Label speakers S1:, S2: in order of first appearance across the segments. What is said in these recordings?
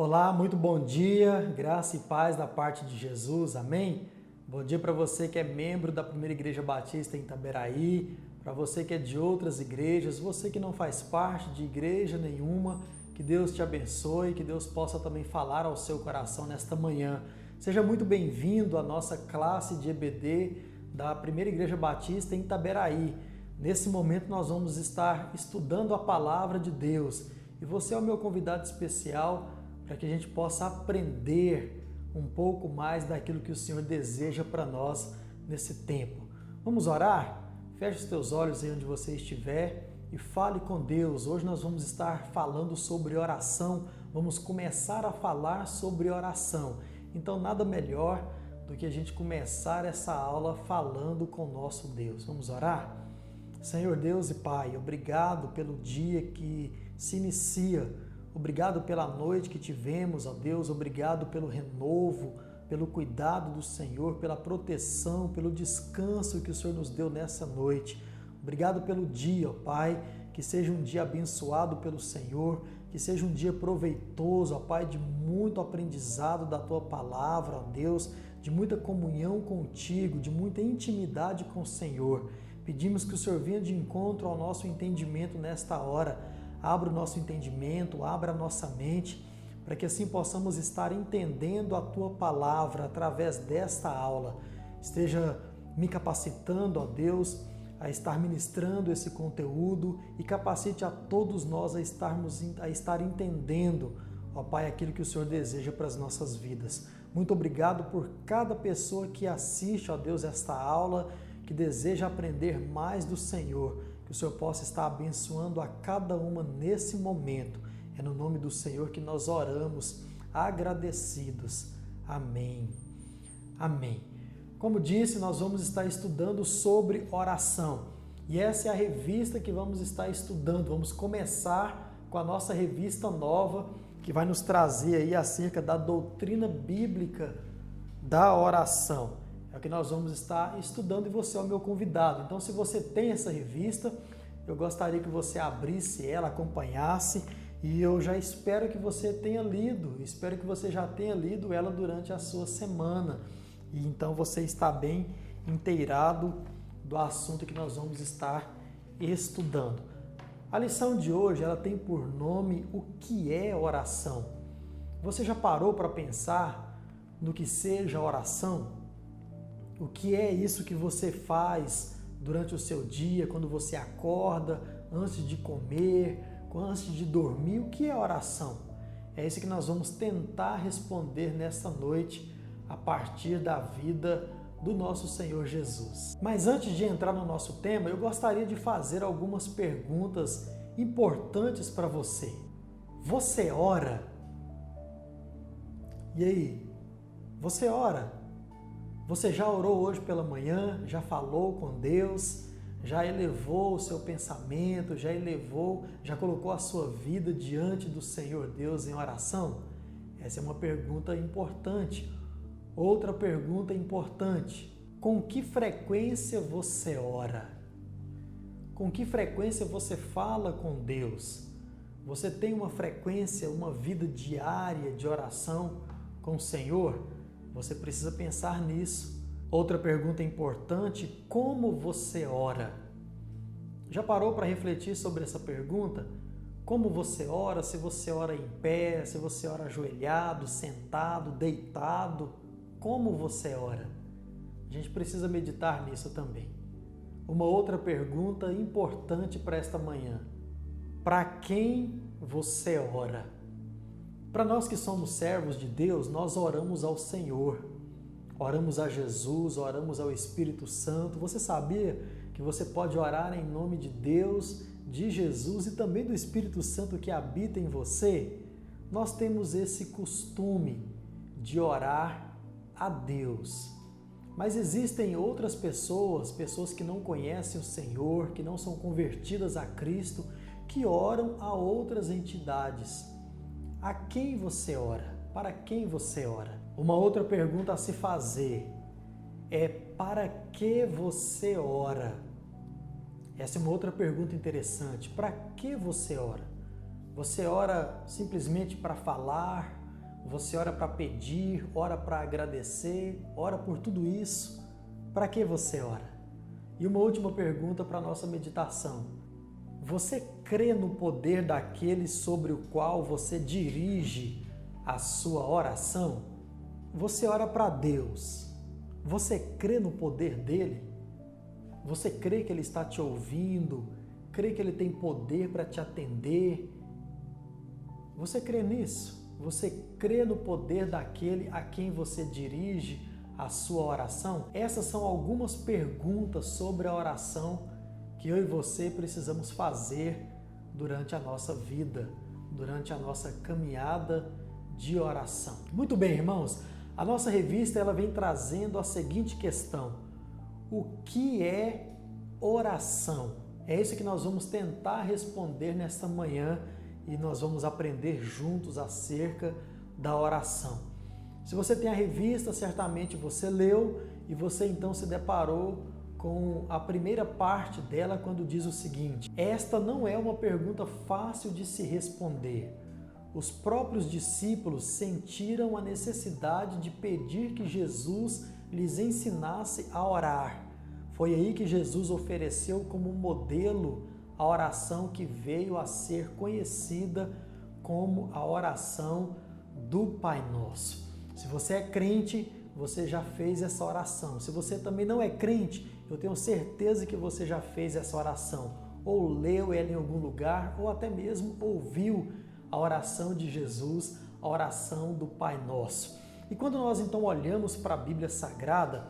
S1: Olá, muito bom dia, graça e paz da parte de Jesus, amém? Bom dia para você que é membro da Primeira Igreja Batista em Itaberaí, para você que é de outras igrejas, você que não faz parte de igreja nenhuma, que Deus te abençoe, que Deus possa também falar ao seu coração nesta manhã. Seja muito bem-vindo à nossa classe de EBD da Primeira Igreja Batista em Itaberaí. Nesse momento nós vamos estar estudando a Palavra de Deus e você é o meu convidado especial para que a gente possa aprender um pouco mais daquilo que o Senhor deseja para nós nesse tempo. Vamos orar? Feche os teus olhos aí onde você estiver e fale com Deus. Hoje nós vamos estar falando sobre oração, vamos começar a falar sobre oração. Então nada melhor do que a gente começar essa aula falando com o nosso Deus. Vamos orar? Senhor Deus e Pai, obrigado pelo dia que se inicia. Obrigado pela noite que tivemos, ó Deus, obrigado pelo renovo, pelo cuidado do Senhor, pela proteção, pelo descanso que o Senhor nos deu nessa noite. Obrigado pelo dia, ó Pai, que seja um dia abençoado pelo Senhor, que seja um dia proveitoso, ó Pai, de muito aprendizado da Tua Palavra, ó Deus, de muita comunhão contigo, de muita intimidade com o Senhor. Pedimos que o Senhor venha de encontro ao nosso entendimento nesta hora. Abra o nosso entendimento, abra a nossa mente, para que assim possamos estar entendendo a Tua Palavra através desta aula. Esteja me capacitando, ó Deus, a estar ministrando esse conteúdo e capacite a todos nós a estar entendendo, ó Pai, aquilo que o Senhor deseja para as nossas vidas. Muito obrigado por cada pessoa que assiste, ó Deus, esta aula, que deseja aprender mais do Senhor. Que o Senhor possa estar abençoando a cada uma nesse momento. É no nome do Senhor que nós oramos, agradecidos. Amém. Amém. Como disse, nós vamos estar estudando sobre oração. E essa é a revista que vamos estar estudando. Vamos começar com a nossa revista nova, que vai nos trazer aí acerca da doutrina bíblica da oração. É o que nós vamos estar estudando e você é o meu convidado. Então, se você tem essa revista, eu gostaria que você abrisse ela, acompanhasse, e eu já espero que você tenha lido, espero que você já tenha lido ela durante a sua semana. E então você está bem inteirado do assunto que nós vamos estar estudando. A lição de hoje, ela tem por nome o que é oração. Você já parou para pensar no que seja oração? O que é isso que você faz durante o seu dia, quando você acorda, antes de comer, antes de dormir? O que é oração? É isso que nós vamos tentar responder nessa noite a partir da vida do nosso Senhor Jesus. Mas antes de entrar no nosso tema, eu gostaria de fazer algumas perguntas importantes para você. Você ora? E aí? Você ora? Você já orou hoje pela manhã? Já falou com Deus? Já elevou o seu pensamento? Já colocou a sua vida diante do Senhor Deus em oração? Essa é uma pergunta importante. Outra pergunta importante: com que frequência você ora? Com que frequência você fala com Deus? Você tem uma frequência, uma vida diária de oração com o Senhor? Você precisa pensar nisso. Outra pergunta importante: como você ora? Já parou para refletir sobre essa pergunta? Como você ora? Se você ora em pé, se você ora ajoelhado, sentado, deitado? Como você ora? A gente precisa meditar nisso também. Uma outra pergunta importante para esta manhã: para quem você ora? Para nós que somos servos de Deus, nós oramos ao Senhor, oramos a Jesus, oramos ao Espírito Santo. Você sabia que você pode orar em nome de Deus, de Jesus e também do Espírito Santo que habita em você? Nós temos esse costume de orar a Deus. Mas existem outras pessoas que não conhecem o Senhor, que não são convertidas a Cristo, que oram a outras entidades. A quem você ora? Para quem você ora? Uma outra pergunta a se fazer é: para que você ora? Essa é uma outra pergunta interessante. Para que você ora? Você ora simplesmente para falar? Você ora para pedir, ora para agradecer, ora por tudo isso. Para que você ora? E uma última pergunta para a nossa meditação. Você crê no poder daquele sobre o qual você dirige a sua oração? Você ora para Deus. Você crê no poder dele? Você crê que ele está te ouvindo? Crê que ele tem poder para te atender? Você crê nisso? Você crê no poder daquele a quem você dirige a sua oração? Essas são algumas perguntas sobre a oração que eu e você precisamos fazer durante a nossa vida, durante a nossa caminhada de oração. Muito bem, irmãos, a nossa revista ela vem trazendo a seguinte questão: o que é oração? É isso que nós vamos tentar responder nesta manhã e nós vamos aprender juntos acerca da oração. Se você tem a revista, certamente você leu e você então se deparou com a primeira parte dela quando diz o seguinte: esta não é uma pergunta fácil de se responder. Os próprios discípulos sentiram a necessidade de pedir que Jesus lhes ensinasse a orar. Foi aí que Jesus ofereceu como modelo a oração que veio a ser conhecida como a oração do Pai Nosso. Se você é crente, você já fez essa oração. Se você também não é crente, eu tenho certeza que você já fez essa oração, ou leu ela em algum lugar, ou até mesmo ouviu a oração de Jesus, a oração do Pai Nosso. E quando nós então olhamos para a Bíblia Sagrada,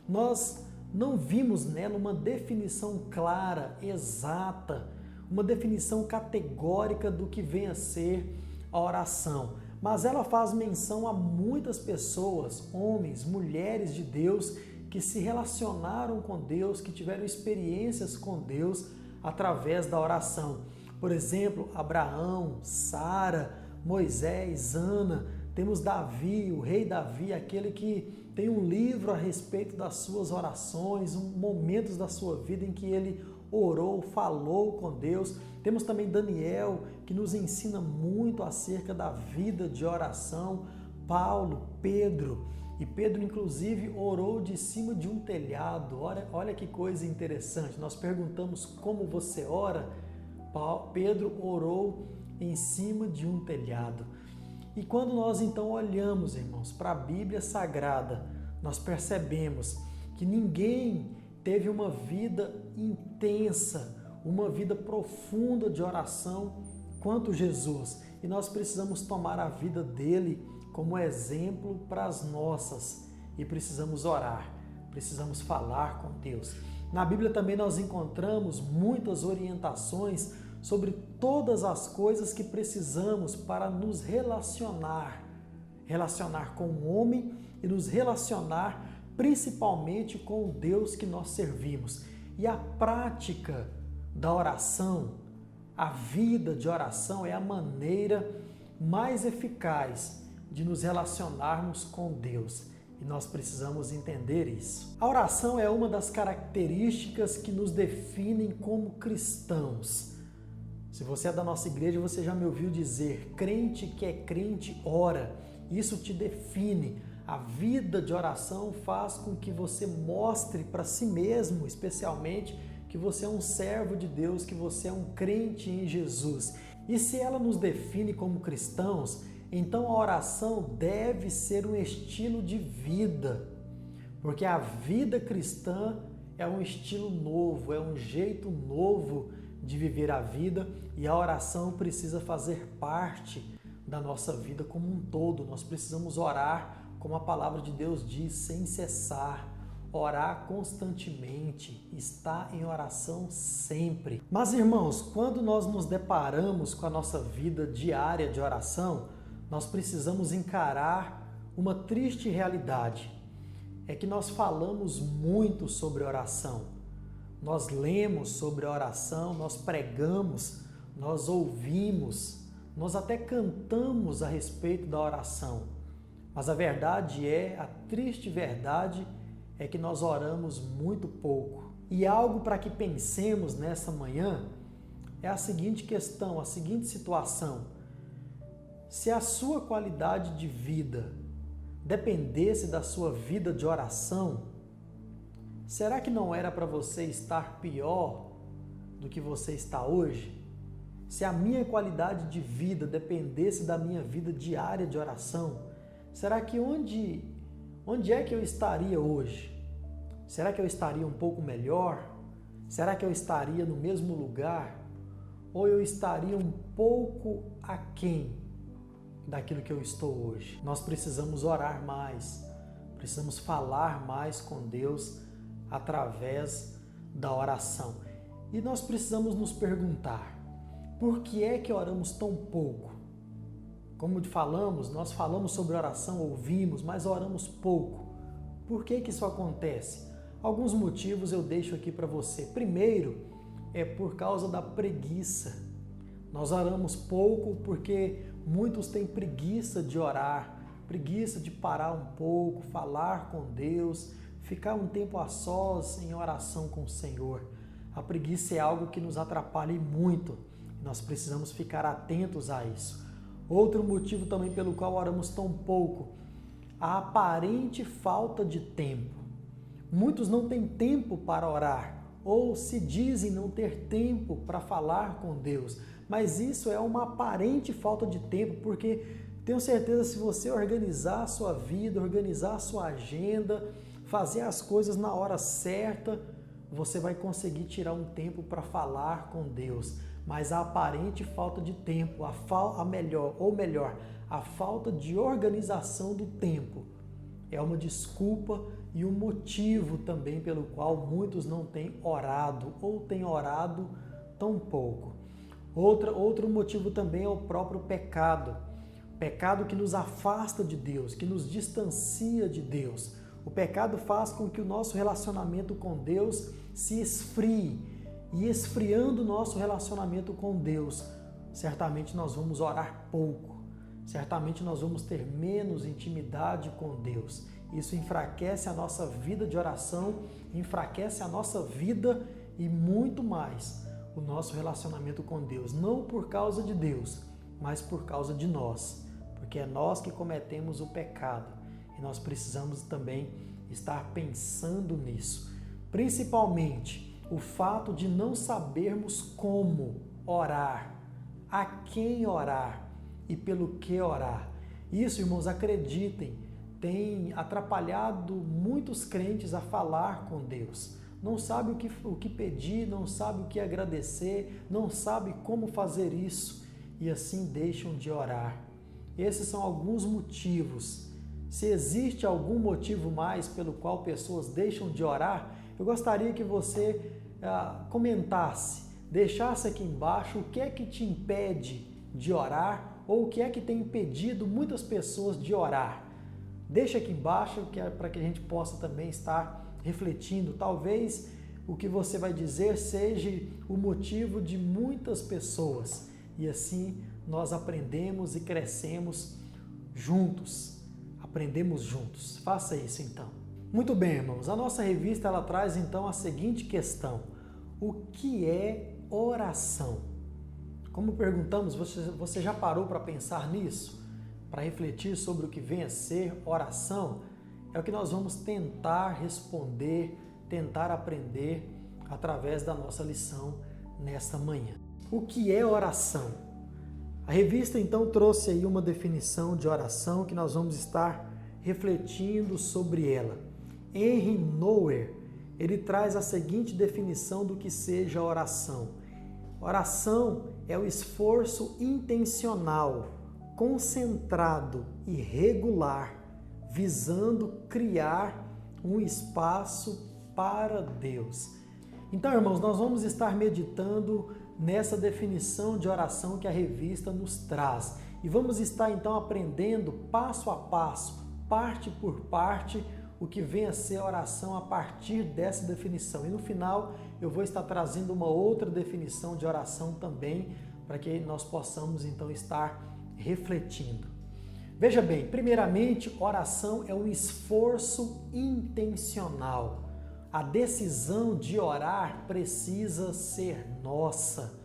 S1: nós não vimos nela uma definição clara, exata, uma definição categórica do que vem a ser a oração. Mas ela faz menção a muitas pessoas, homens, mulheres de Deus, que se relacionaram com Deus, que tiveram experiências com Deus através da oração. Por exemplo, Abraão, Sara, Moisés, Ana, temos Davi, o rei Davi, aquele que tem um livro a respeito das suas orações, momentos da sua vida em que ele orou, falou com Deus. Temos também Daniel, que nos ensina muito acerca da vida de oração. Paulo, Pedro, e Pedro inclusive orou de cima de um telhado. Olha que coisa interessante. Nós perguntamos como você ora. Pedro orou em cima de um telhado. E quando nós então olhamos, irmãos, para a Bíblia Sagrada, nós percebemos que ninguém teve uma vida intensa, uma vida profunda de oração quanto Jesus. E nós precisamos tomar a vida dele como exemplo para as nossas. E precisamos orar, precisamos falar com Deus. Na Bíblia também nós encontramos muitas orientações sobre todas as coisas que precisamos para nos relacionar com o homem e nos relacionar principalmente com o Deus que nós servimos. E a prática da oração, a vida de oração é a maneira mais eficaz de nos relacionarmos com Deus. E nós precisamos entender isso. A oração é uma das características que nos definem como cristãos. Se você é da nossa igreja, você já me ouviu dizer: crente que é crente, ora. Isso te define. A vida de oração faz com que você mostre para si mesmo, especialmente, que você é um servo de Deus, que você é um crente em Jesus. E se ela nos define como cristãos, então a oração deve ser um estilo de vida. Porque a vida cristã é um estilo novo, é um jeito novo de viver a vida, e a oração precisa fazer parte da nossa vida como um todo. Nós precisamos orar, como a palavra de Deus diz, sem cessar, orar constantemente, estar em oração sempre. Mas, irmãos, quando nós nos deparamos com a nossa vida diária de oração, nós precisamos encarar uma triste realidade. É que nós falamos muito sobre oração. Nós lemos sobre a oração, nós pregamos, nós ouvimos, nós até cantamos a respeito da oração. Mas a verdade a triste verdade é que nós oramos muito pouco. E algo para que pensemos nessa manhã é a seguinte questão, a seguinte situação. Se a sua qualidade de vida dependesse da sua vida de oração, será que não era para você estar pior do que você está hoje? Se a minha qualidade de vida dependesse da minha vida diária de oração, será que onde é que eu estaria hoje? Será que eu estaria um pouco melhor? Será que eu estaria no mesmo lugar? Ou eu estaria um pouco aquém daquilo que eu estou hoje? Nós precisamos orar mais, precisamos falar mais com Deus através da oração. E nós precisamos nos perguntar, por que é que oramos tão pouco? Como falamos, nós falamos sobre oração, ouvimos, mas oramos pouco. Por que que isso acontece? Alguns motivos eu deixo aqui para você. Primeiro, é por causa da preguiça. Nós oramos pouco porque muitos têm preguiça de orar, preguiça de parar um pouco, falar com Deus, ficar um tempo a sós em oração com o Senhor. A preguiça é algo que nos atrapalha muito. Nós precisamos ficar atentos a isso. Outro motivo também pelo qual oramos tão pouco, a aparente falta de tempo. Muitos não têm tempo para orar, ou se dizem não ter tempo para falar com Deus, mas isso é uma aparente falta de tempo, porque tenho certeza se você organizar a sua vida, organizar a sua agenda, fazer as coisas na hora certa, você vai conseguir tirar um tempo para falar com Deus. Mas a aparente falta de tempo, a falta de organização do tempo é uma desculpa e um motivo também pelo qual muitos não têm orado ou têm orado tão pouco. Outro motivo também é o próprio pecado. Pecado que nos afasta de Deus, que nos distancia de Deus. O pecado faz com que o nosso relacionamento com Deus se esfrie. E esfriando o nosso relacionamento com Deus, certamente nós vamos orar pouco, certamente nós vamos ter menos intimidade com Deus. Isso enfraquece a nossa vida de oração, enfraquece a nossa vida e muito mais o nosso relacionamento com Deus. Não por causa de Deus, mas por causa de nós, porque é nós que cometemos o pecado e nós precisamos também estar pensando nisso, principalmente o fato de não sabermos como orar, a quem orar e pelo que orar. Isso, irmãos, acreditem, tem atrapalhado muitos crentes a falar com Deus. Não sabe o que pedir, não sabe o que agradecer, não sabe como fazer isso e assim deixam de orar. Esses são alguns motivos. Se existe algum motivo mais pelo qual pessoas deixam de orar, eu gostaria que você comentasse, deixasse aqui embaixo o que é que te impede de orar ou o que é que tem impedido muitas pessoas de orar. Deixa aqui embaixo para que a gente possa também estar refletindo. Talvez o que você vai dizer seja o motivo de muitas pessoas e assim nós aprendemos e crescemos juntos. Aprendemos juntos. Faça isso então. Muito bem, irmãos, a nossa revista ela traz então a seguinte questão: o que é oração? Como perguntamos, você já parou para pensar nisso? Para refletir sobre o que vem a ser oração? É o que nós vamos tentar responder, tentar aprender através da nossa lição nesta manhã. O que é oração? A revista então trouxe aí uma definição de oração que nós vamos estar refletindo sobre ela. Henry Nouwen, ele traz a seguinte definição do que seja oração. Oração é o esforço intencional, concentrado e regular, visando criar um espaço para Deus. Então, irmãos, nós vamos estar meditando nessa definição de oração que a revista nos traz. E vamos estar então aprendendo passo a passo, parte por parte, o que vem a ser oração a partir dessa definição. E no final eu vou estar trazendo uma outra definição de oração também, para que nós possamos então estar refletindo. Veja bem, primeiramente, oração é um esforço intencional. A decisão de orar precisa ser nossa.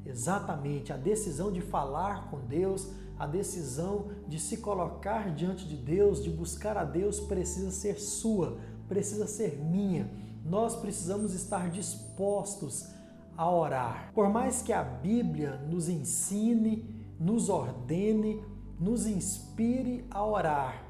S1: Exatamente, a decisão de falar com Deus, a decisão de se colocar diante de Deus, de buscar a Deus, precisa ser sua, precisa ser minha. Nós precisamos estar dispostos a orar. Por mais que a Bíblia nos ensine, nos ordene, nos inspire a orar,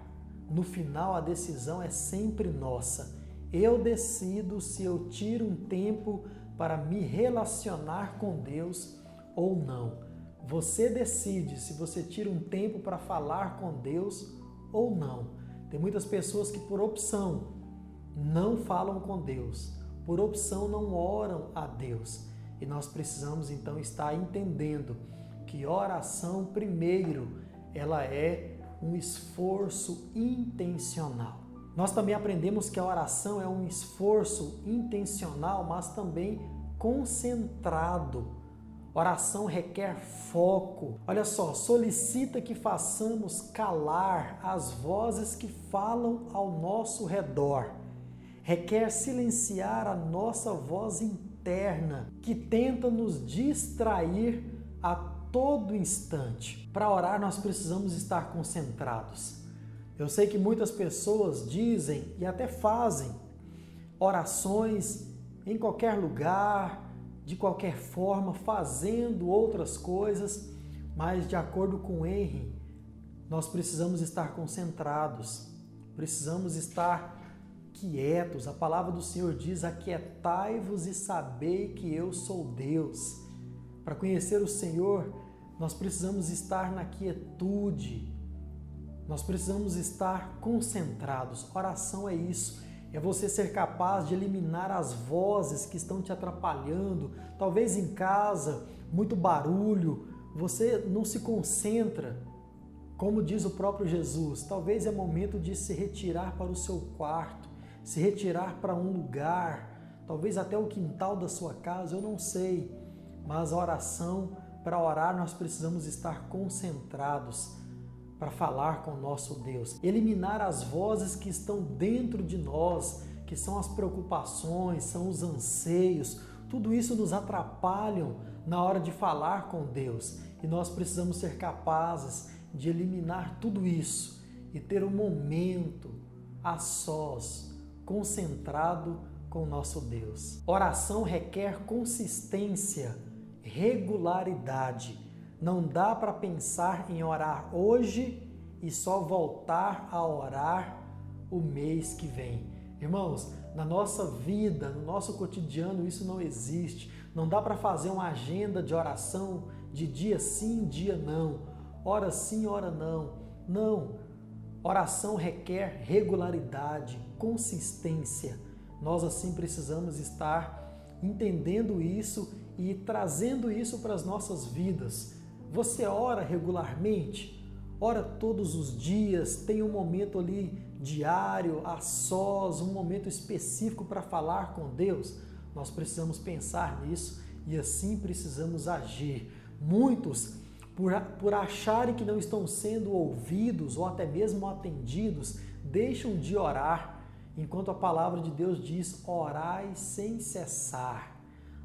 S1: no final a decisão é sempre nossa. Eu decido se eu tiro um tempo para me relacionar com Deus ou não. Você decide se você tira um tempo para falar com Deus ou não. Tem muitas pessoas que por opção não falam com Deus, por opção não oram a Deus. E nós precisamos então estar entendendo que oração, primeiro, ela é um esforço intencional. Nós também aprendemos que a oração é um esforço intencional, mas também concentrado. Oração requer foco. Olha só, solicita que façamos calar as vozes que falam ao nosso redor. Requer silenciar a nossa voz interna, que tenta nos distrair a todo instante. Para orar, nós precisamos estar concentrados. Eu sei que muitas pessoas dizem e até fazem orações em qualquer lugar, de qualquer forma, fazendo outras coisas, mas de acordo com Henry, nós precisamos estar concentrados, precisamos estar quietos. A palavra do Senhor diz: aquietai-vos e sabei que eu sou Deus. Para conhecer o Senhor, nós precisamos estar na quietude, nós precisamos estar concentrados. Oração é isso. É você ser capaz de eliminar as vozes que estão te atrapalhando. Talvez em casa, muito barulho, você não se concentra. Como diz o próprio Jesus, talvez é momento de se retirar para o seu quarto, se retirar para um lugar, talvez até o quintal da sua casa, eu não sei. Mas a oração, para orar, nós precisamos estar concentrados para falar com o nosso Deus. Eliminar as vozes que estão dentro de nós, que são as preocupações, são os anseios, tudo isso nos atrapalham na hora de falar com Deus. E nós precisamos ser capazes de eliminar tudo isso e ter um momento a sós, concentrado com o nosso Deus. Oração requer consistência, regularidade. Não dá para pensar em orar hoje e só voltar a orar o mês que vem. Irmãos, na nossa vida, no nosso cotidiano, isso não existe. Não dá para fazer uma agenda de oração de dia sim, dia não. Hora sim, hora não. Não. Oração requer regularidade, consistência. Nós assim precisamos estar entendendo isso e trazendo isso para as nossas vidas. Você ora regularmente? Ora todos os dias? Tem um momento ali diário, a sós, um momento específico para falar com Deus? Nós precisamos pensar nisso e assim precisamos agir. Muitos, por acharem que não estão sendo ouvidos ou até mesmo atendidos, deixam de orar, enquanto a palavra de Deus diz: orai sem cessar.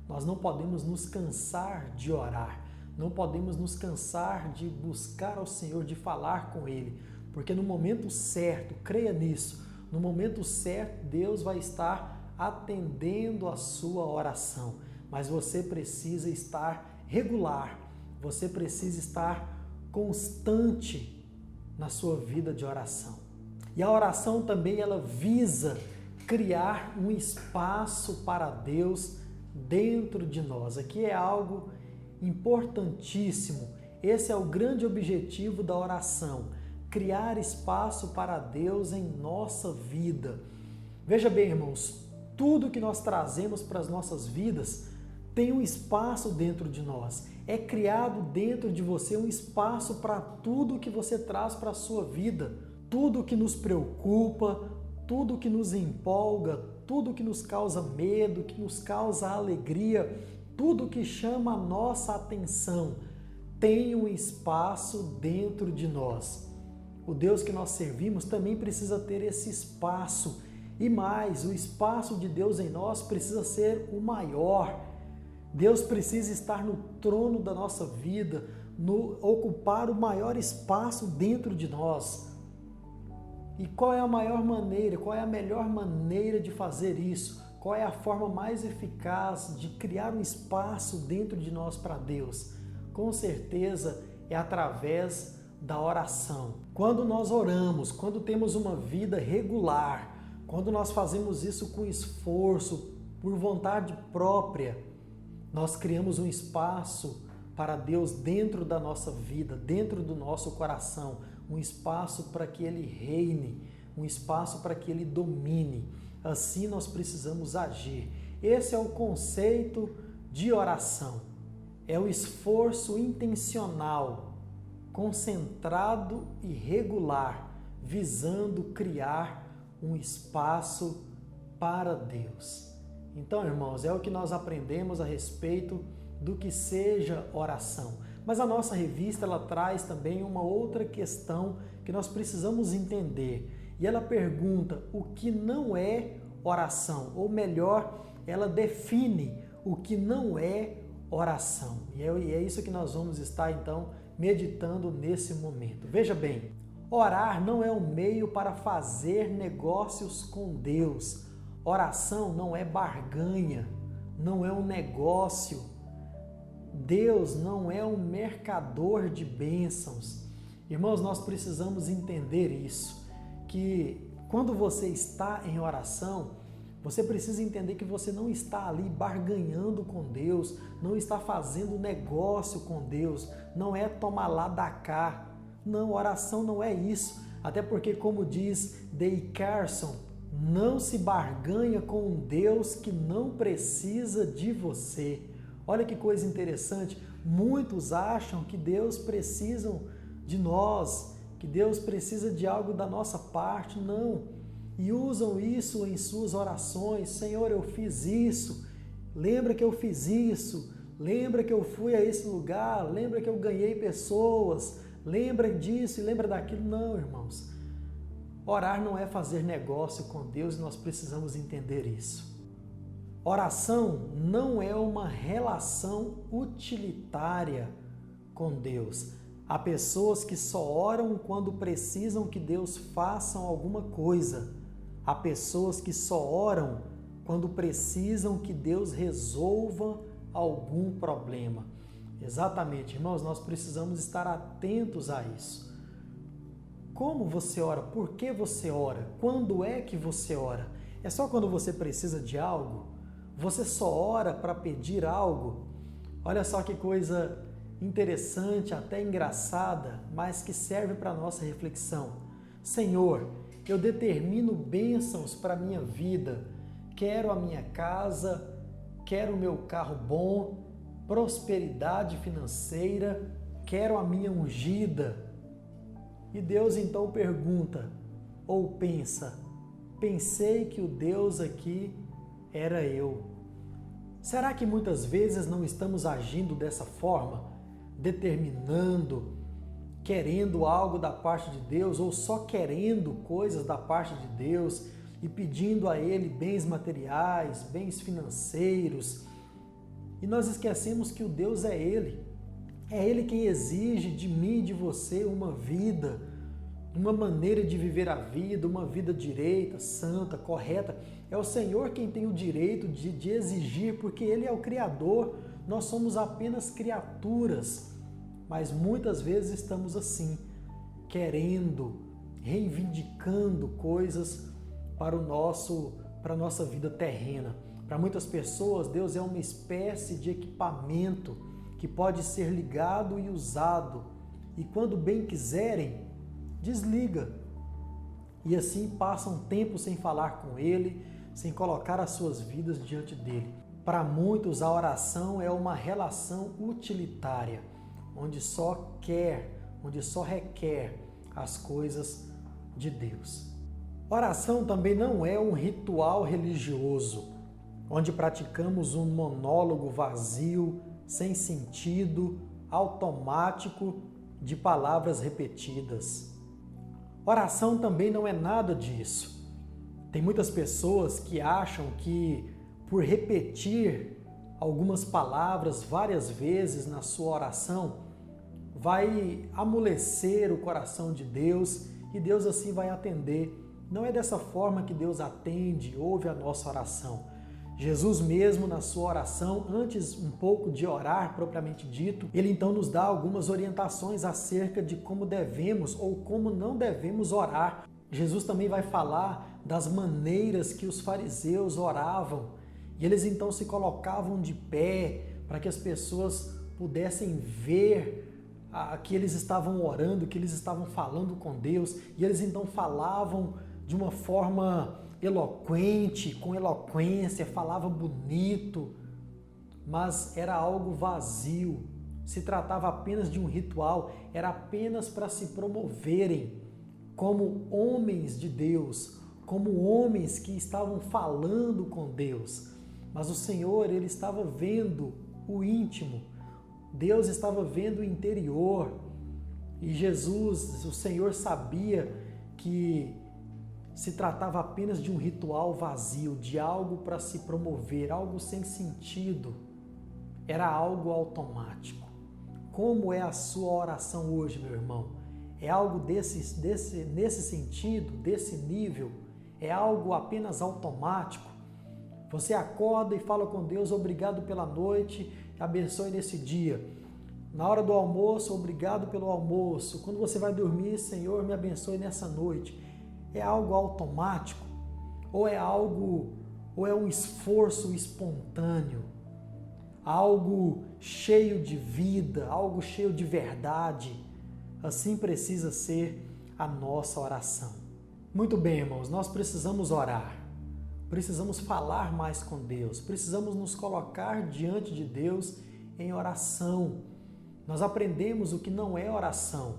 S1: Nós não podemos nos cansar de orar. Não podemos nos cansar de buscar ao Senhor, de falar com Ele, porque no momento certo, creia nisso, no momento certo Deus vai estar atendendo a sua oração, mas você precisa estar regular, você precisa estar constante na sua vida de oração. E a oração também ela visa criar um espaço para Deus dentro de nós. Aqui é algo importantíssimo. Esse é o grande objetivo da oração, criar espaço para Deus em nossa vida. Veja bem, irmãos, tudo que nós trazemos para as nossas vidas tem um espaço dentro de nós. É criado dentro de você um espaço para tudo que você traz para a sua vida. Tudo que nos preocupa, tudo que nos empolga, tudo que nos causa medo, que nos causa alegria, tudo que chama a nossa atenção tem um espaço dentro de nós. O Deus que nós servimos também precisa ter esse espaço. E mais, o espaço de Deus em nós precisa ser o maior. Deus precisa estar no trono da nossa vida, ocupar o maior espaço dentro de nós. E qual é a maior maneira, qual é a melhor maneira de fazer isso? Qual é a forma mais eficaz de criar um espaço dentro de nós para Deus? Com certeza é através da oração. Quando nós oramos, quando temos uma vida regular, quando nós fazemos isso com esforço, por vontade própria, nós criamos um espaço para Deus dentro da nossa vida, dentro do nosso coração, um espaço para que Ele reine, um espaço para que Ele domine. Assim nós precisamos agir. Esse é o conceito de oração. É o esforço intencional, concentrado e regular, visando criar um espaço para Deus. Então, irmãos, é o que nós aprendemos a respeito do que seja oração. Mas a nossa revista ela traz também uma outra questão que nós precisamos entender. E ela pergunta o que não é oração, ou melhor, ela define o que não é oração. E é isso que nós vamos estar então meditando nesse momento. Veja bem, orar não é um meio para fazer negócios com Deus. Oração não é barganha, não é um negócio. Deus não é um mercador de bênçãos. Irmãos, nós precisamos entender isso, que quando você está em oração, você precisa entender que você não está ali barganhando com Deus, não está fazendo negócio com Deus, não é tomar lá da cá. Não, oração não é isso. Até porque, como diz D. Carson, não se barganha com um Deus que não precisa de você. Olha que coisa interessante, muitos acham que Deus precisa de nós, que Deus precisa de algo da nossa parte, não. E usam isso em suas orações, Senhor, eu fiz isso, lembra que eu fiz isso, lembra que eu fui a esse lugar, lembra que eu ganhei pessoas, lembra disso e lembra daquilo. Não, irmãos, orar não é fazer negócio com Deus e nós precisamos entender isso. Oração não é uma relação utilitária com Deus. Há pessoas que só oram quando precisam que Deus faça alguma coisa. Há pessoas que só oram quando precisam que Deus resolva algum problema. Exatamente, irmãos, nós precisamos estar atentos a isso. Como você ora? Por que você ora? Quando é que você ora? É só quando você precisa de algo? Você só ora para pedir algo? Olha só que coisa interessante, até engraçada, mas que serve para a nossa reflexão. Senhor, eu determino bênçãos para a minha vida. Quero a minha casa, quero o meu carro bom, prosperidade financeira, quero a minha ungida. E Deus então pergunta, ou pensa, pensei que o Deus aqui era eu. Será que muitas vezes não estamos agindo dessa forma, determinando, querendo algo da parte de Deus ou só querendo coisas da parte de Deus e pedindo a Ele bens materiais, bens financeiros? E nós esquecemos que o Deus é Ele. É Ele quem exige de mim e de você uma vida, uma maneira de viver a vida, uma vida direita, santa, correta. É o Senhor quem tem o direito de exigir, porque Ele é o Criador, nós somos apenas criaturas. Mas muitas vezes estamos assim, querendo, reivindicando coisas para a nossa vida terrena. Para muitas pessoas, Deus é uma espécie de equipamento que pode ser ligado e usado. E quando bem quiserem, desliga. E assim passam tempo sem falar com Ele, sem colocar as suas vidas diante dEle. Para muitos, a oração é uma relação utilitária, onde só requer as coisas de Deus. Oração também não é um ritual religioso, onde praticamos um monólogo vazio, sem sentido, automático, de palavras repetidas. Oração também não é nada disso. Tem muitas pessoas que acham que por repetir algumas palavras várias vezes na sua oração, vai amolecer o coração de Deus e Deus assim vai atender. Não é dessa forma que Deus atende, ouve a nossa oração. Jesus mesmo na sua oração, antes um pouco de orar propriamente dito, ele então nos dá algumas orientações acerca de como devemos ou como não devemos orar. Jesus também vai falar das maneiras que os fariseus oravam e eles então se colocavam de pé para que as pessoas pudessem ver que eles estavam orando, que eles estavam falando com Deus, e eles então falavam de uma forma eloquente, com eloquência, falava bonito, mas era algo vazio. Se tratava apenas de um ritual, era apenas para se promoverem como homens de Deus, como homens que estavam falando com Deus. Mas o Senhor, ele estava vendo o íntimo. Deus estava vendo o interior. E Jesus, o Senhor, sabia que se tratava apenas de um ritual vazio, de algo para se promover, algo sem sentido. Era algo automático. Como é a sua oração hoje, meu irmão? É algo nesse sentido, desse nível? É algo apenas automático? Você acorda e fala com Deus, obrigado pela noite, abençoe nesse dia. Na hora do almoço, obrigado pelo almoço. Quando você vai dormir, Senhor, me abençoe nessa noite. É algo automático? Ou é um esforço espontâneo? Algo cheio de vida, algo cheio de verdade? Assim precisa ser a nossa oração. Muito bem, irmãos, nós precisamos orar. Precisamos falar mais com Deus. Precisamos nos colocar diante de Deus em oração. Nós aprendemos o que não é oração.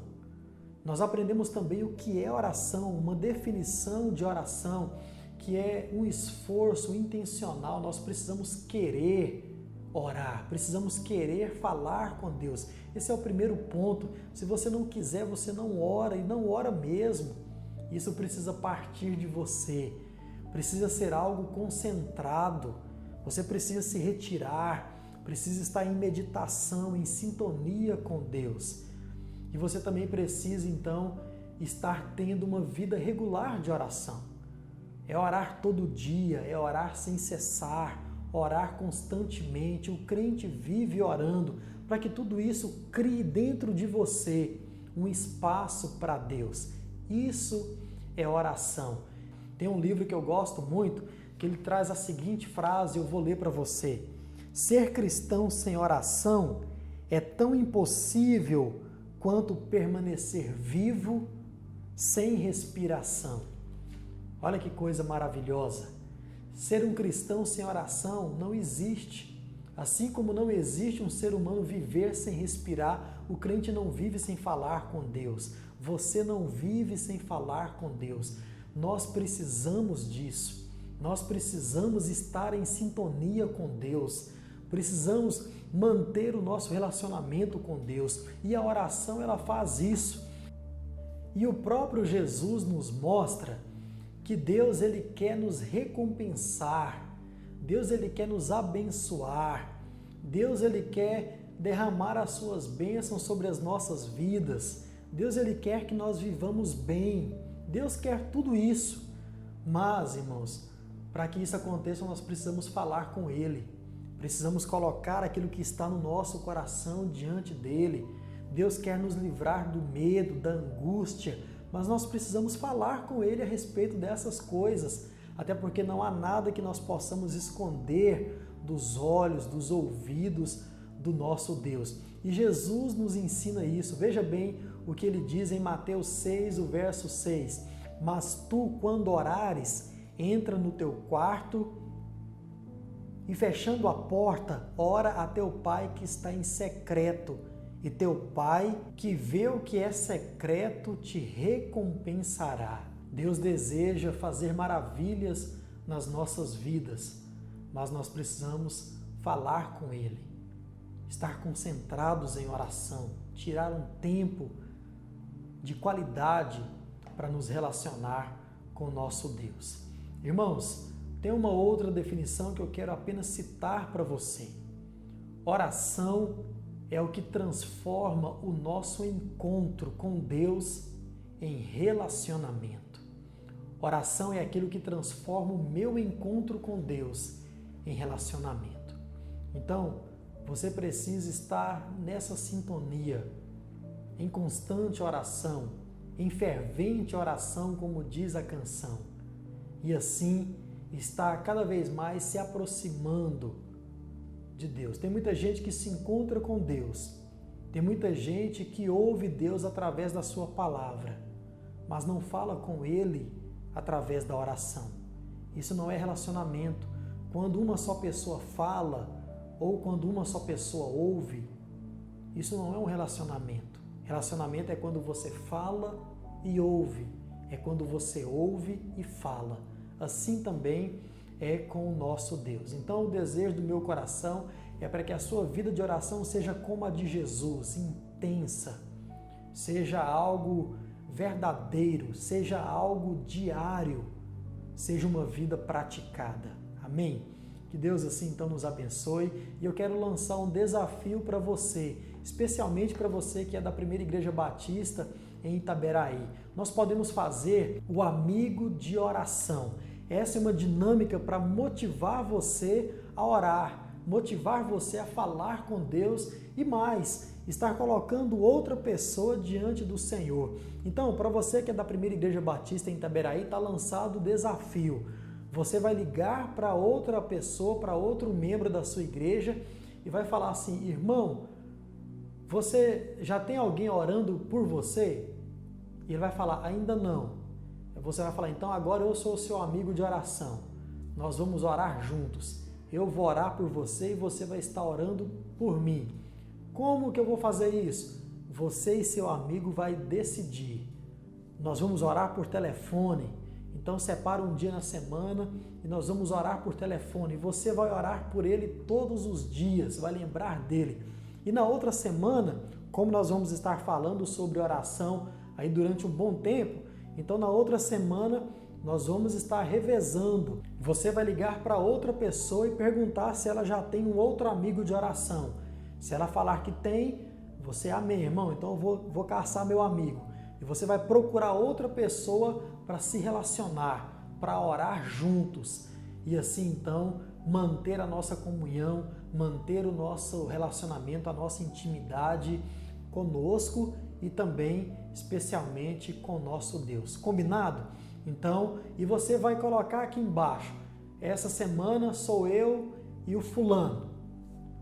S1: Nós aprendemos também o que é oração, uma definição de oração, que é um esforço intencional. Nós precisamos querer orar, precisamos querer falar com Deus. Esse é o primeiro ponto. Se você não quiser, você não ora, e não ora mesmo. Isso precisa partir de você. Precisa ser algo concentrado. Você precisa se retirar, precisa estar em meditação, em sintonia com Deus. E você também precisa, então, estar tendo uma vida regular de oração. É orar todo dia, é orar sem cessar, orar constantemente. O crente vive orando para que tudo isso crie dentro de você um espaço para Deus. Isso é oração. Tem um livro que eu gosto muito, que ele traz a seguinte frase, eu vou ler para você. Ser cristão sem oração é tão impossível quanto permanecer vivo sem respiração. Olha que coisa maravilhosa. Ser um cristão sem oração não existe. Assim como não existe um ser humano viver sem respirar, o crente não vive sem falar com Deus. Você não vive sem falar com Deus. Nós precisamos disso. Nós precisamos estar em sintonia com Deus. Precisamos manter o nosso relacionamento com Deus. E a oração, ela faz isso. E o próprio Jesus nos mostra que Deus, ele quer nos recompensar. Deus, ele quer nos abençoar. Deus, ele quer derramar as suas bênçãos sobre as nossas vidas. Deus, ele quer que nós vivamos bem. Deus quer tudo isso. Mas, irmãos, para que isso aconteça, nós precisamos falar com Ele. Precisamos colocar aquilo que está no nosso coração diante dEle. Deus quer nos livrar do medo, da angústia, mas nós precisamos falar com Ele a respeito dessas coisas, até porque não há nada que nós possamos esconder dos olhos, dos ouvidos do nosso Deus. E Jesus nos ensina isso. Veja bem o que ele diz em Mateus 6, o verso 6. Mas tu, quando orares, entra no teu quarto e, fechando a porta, ora a teu Pai que está em secreto. E teu Pai, que vê o que é secreto, te recompensará. Deus deseja fazer maravilhas nas nossas vidas, mas nós precisamos falar com Ele, estar concentrados em oração, tirar um tempo de qualidade para nos relacionar com o nosso Deus. Irmãos, tem uma outra definição que eu quero apenas citar para você. Oração é o que transforma o nosso encontro com Deus em relacionamento. Oração é aquilo que transforma o meu encontro com Deus em relacionamento. Então, você precisa estar nessa sintonia, em constante oração, em fervente oração, como diz a canção. E assim, estar cada vez mais se aproximando de Deus. Tem muita gente que se encontra com Deus. Tem muita gente que ouve Deus através da sua palavra, mas não fala com Ele através da oração. Isso não é relacionamento. Quando uma só pessoa fala ou quando uma só pessoa ouve, isso não é um relacionamento. Relacionamento é quando você fala e ouve. É quando você ouve e fala. Assim também é com o nosso Deus. Então, o desejo do meu coração é para que a sua vida de oração seja como a de Jesus, intensa, seja algo verdadeiro, seja algo diário, seja uma vida praticada. Amém? Que Deus assim então nos abençoe. E eu quero lançar um desafio para você, especialmente para você que é da Primeira Igreja Batista em Itaberaí. Nós podemos fazer o amigo de oração. Essa é uma dinâmica para motivar você a orar, motivar você a falar com Deus e mais, estar colocando outra pessoa diante do Senhor. Então, para você que é da Primeira Igreja Batista em Itaberaí, está lançado o desafio. Você vai ligar para outra pessoa, para outro membro da sua igreja e vai falar assim: irmão, você já tem alguém orando por você? E ele vai falar: ainda não. Você vai falar: então agora eu sou o seu amigo de oração. Nós vamos orar juntos. Eu vou orar por você e você vai estar orando por mim. Como que eu vou fazer isso? Você e seu amigo vai decidir. Nós vamos orar por telefone. Então separa um dia na semana e nós vamos orar por telefone. Você vai orar por ele todos os dias, vai lembrar dele. E na outra semana, como nós vamos estar falando sobre oração aí durante um bom tempo, então na outra semana nós vamos estar revezando. Você vai ligar para outra pessoa e perguntar se ela já tem um outro amigo de oração. Se ela falar que tem, você: amém, irmão, então eu vou caçar meu amigo. E você vai procurar outra pessoa para se relacionar, para orar juntos. E assim, então, manter a nossa comunhão, manter o nosso relacionamento, a nossa intimidade conosco e também, especialmente, com o nosso Deus. Combinado? Então, e você vai colocar aqui embaixo: essa semana sou eu e o fulano.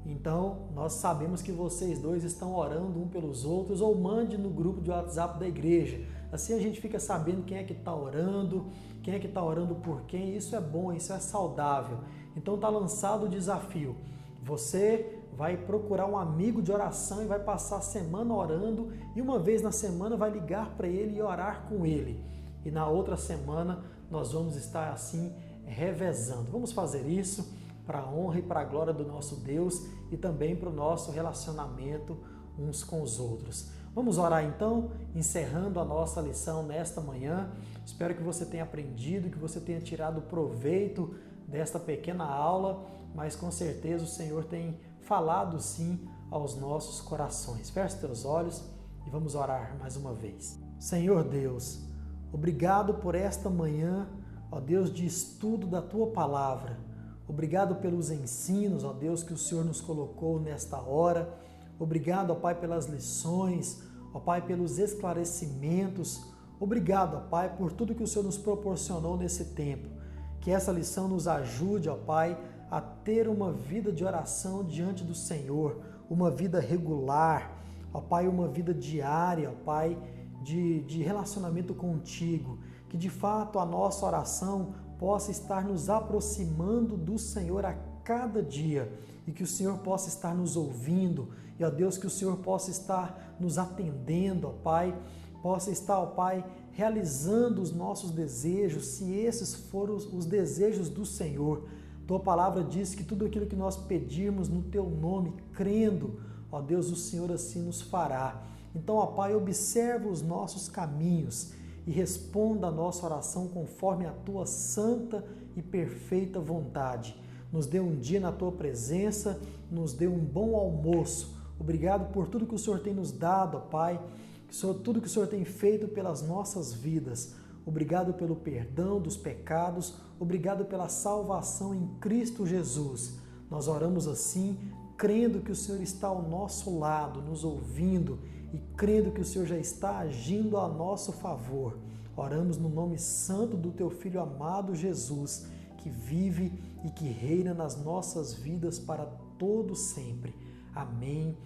S1: Então, nós sabemos que vocês dois estão orando um pelos outros, ou mande no grupo de WhatsApp da igreja. Assim a gente fica sabendo quem é que está orando, quem é que está orando por quem. Isso é bom, isso é saudável. Então está lançado o desafio. Você vai procurar um amigo de oração e vai passar a semana orando, e uma vez na semana vai ligar para ele e orar com ele. E na outra semana nós vamos estar assim revezando. Vamos fazer isso para a honra e para a glória do nosso Deus e também para o nosso relacionamento uns com os outros. Vamos orar então, encerrando a nossa lição nesta manhã. Espero que você tenha aprendido, que você tenha tirado proveito desta pequena aula, mas com certeza o Senhor tem falado sim aos nossos corações. Feche teus olhos e vamos orar mais uma vez. Senhor Deus, obrigado por esta manhã, ó Deus, de estudo da Tua Palavra. Obrigado pelos ensinos, ó Deus, que o Senhor nos colocou nesta hora. Obrigado, ó Pai, pelas lições, ó Pai, pelos esclarecimentos. Obrigado, ó Pai, por tudo que o Senhor nos proporcionou nesse tempo. Que essa lição nos ajude, ó Pai, a ter uma vida de oração diante do Senhor, uma vida regular, ó Pai, uma vida diária, ó Pai, de relacionamento contigo. Que de fato a nossa oração possa estar nos aproximando do Senhor a cada dia e que o Senhor possa estar nos ouvindo e, ó Deus, que o Senhor possa estar nos atendendo, ó Pai, possa estar, ó Pai, realizando os nossos desejos, se esses forem os desejos do Senhor. Tua palavra diz que tudo aquilo que nós pedirmos no Teu nome, crendo, ó Deus, o Senhor assim nos fará. Então, ó Pai, observa os nossos caminhos e responda a nossa oração conforme a Tua santa e perfeita vontade. Nos dê um dia na Tua presença nos dê um bom almoço. Obrigado por tudo que o Senhor tem nos dado, ó Pai, tudo que o Senhor tem feito pelas nossas vidas. Obrigado pelo perdão dos pecados, obrigado pela salvação em Cristo Jesus. Nós oramos assim, crendo que o Senhor está ao nosso lado, nos ouvindo e crendo que o Senhor já está agindo a nosso favor. Oramos no nome santo do Teu Filho amado Jesus, que vive e que reina nas nossas vidas para todo sempre. Amém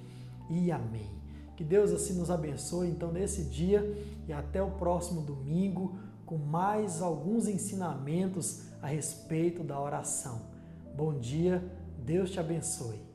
S1: e amém. Que Deus assim nos abençoe então nesse dia e até o próximo domingo com mais alguns ensinamentos a respeito da oração. Bom dia, Deus te abençoe.